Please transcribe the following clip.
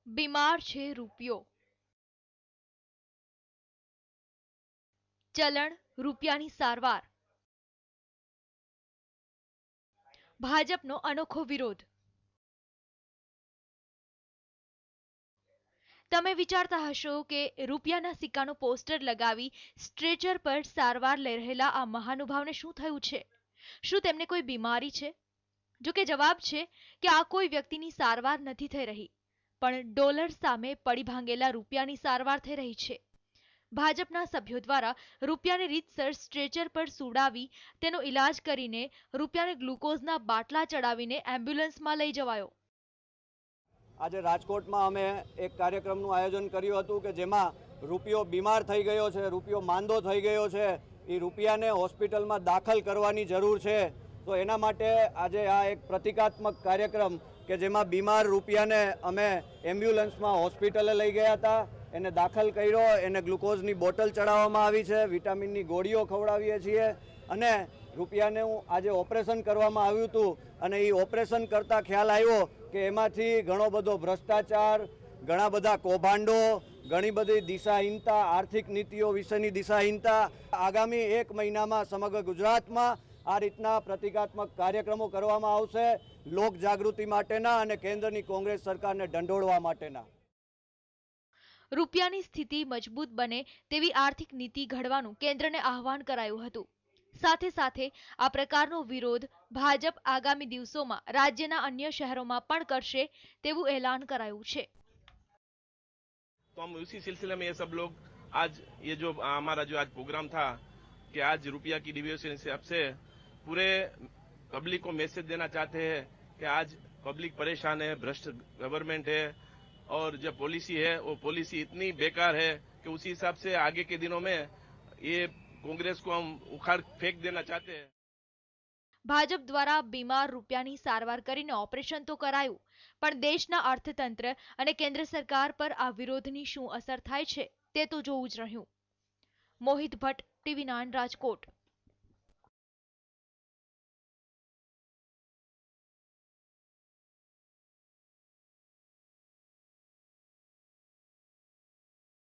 બીમાર છે રૂપિયો. ચલણ રૂપિયાની સારવાર. ભાજપનો અનોખો વિરોધ. તમે વિચારતા હશો કે રૂપિયાના સિક્કાનો પોસ્ટર લગાવી સ્ટ્રેચર પર સારવાર લઈ રહેલા આ મહાનુભાવને શું થયું છે? શું તેમને કોઈ બીમારી છે? જો કે જવાબ છે કે આ કોઈ વ્યક્તિની સારવાર નથી થઈ રહી, પણ ડોલર સામે પડી ભાંગેલા રૂપિયાની સારવાર થઈ રહી છે. ભાજપના સભ્યો દ્વારા રૂપિયાને રીતસર સ્ટ્રેચર પર સુડાવી તેનો ઇલાજ કરીને રૂપિયાને ગ્લુકોઝના બાટલા ચડાવીને એમ્બ્યુલન્સમાં લઈ જવાયો. આજે રાજકોટમાં અમે એક કાર્યક્રમનું આયોજન કર્યું હતું કે જેમાં રૂપિયો બીમાર થઈ ગયો છે, રૂપિયો માંદો થઈ ગયો છે, એ રૂપિયાને હોસ્પિટલમાં દાખલ કરવાની જરૂર છે. તો એના માટે આજે આ એક પ્રતિકાત્મક કાર્યક્રમ કે જેમાં બીમાર રૂપિયાને અમે એમ્બ્યુલન્સમાં હોસ્પિટલે લઈ ગયા હતા, એને દાખલ કર્યો, એને ગ્લુકોઝની બોટલ ચડાવવામાં આવી છે, વિટામિનની ગોળીઓ ખવડાવીએ છીએ અને રૂપિયાને આજે ઓપરેશન કરવામાં આવ્યું હતું. અને એ ઓપરેશન કરતાં ખ્યાલ આવ્યો કે એમાંથી ઘણો બધો ભ્રષ્ટાચાર, ઘણા બધા કૌભાંડો, ઘણી બધી દિશાહીનતા, આર્થિક નીતિઓ વિશેની દિશાહીનતા. આગામી 1 મહિનામાં સમગ્ર ગુજરાતમાં આ રીતના પ્રતિકાત્મક કાર્યક્રમો કરવામાં આવશે, લોક જાગૃતિ માટેના અને કેન્દ્રની કોંગ્રેસ સરકારને ઢંઢોળવા માટેના. રૂપિયાની સ્થિતિ મજબૂત બને તેવી આર્થિક નીતિ ઘડવાનું કેન્દ્રને આહવાન કરાયું હતું. સાથે સાથે આ પ્રકારનો વિરોધ ભાજપ આગામી દિવસોમાં રાજ્યના અન્ય શહેરોમાં પણ કરશે તેવું એલાન કરાયું છે. तो हम उसी सिलसिले में ये सब लोग आज ये जो हमारा जो आज प्रोग्राम था कि आज रुपया की डिविएशन हिसाब से पूरे पब्लिक को मैसेज देना चाहते हैं कि आज पब्लिक परेशान है, भ्रष्ट गवर्नमेंट है और जो पॉलिसी है वो पॉलिसी इतनी बेकार है कि उसी हिसाब से आगे के दिनों में ये कांग्रेस को हम उखाड़ फेंक देना चाहते हैं. ભાજપ દ્વારા બીમાર રૂપિયાની સારવાર કરીને ઓપરેશન તો કરાયું, પણ દેશના અર્થતંત્ર અને કેન્દ્ર સરકાર પર આ વિરોધની શું અસર થાય છે તે તો જોવું જ રહ્યું. મોહિત ભટ્ટ, TV9 રાજકોટ.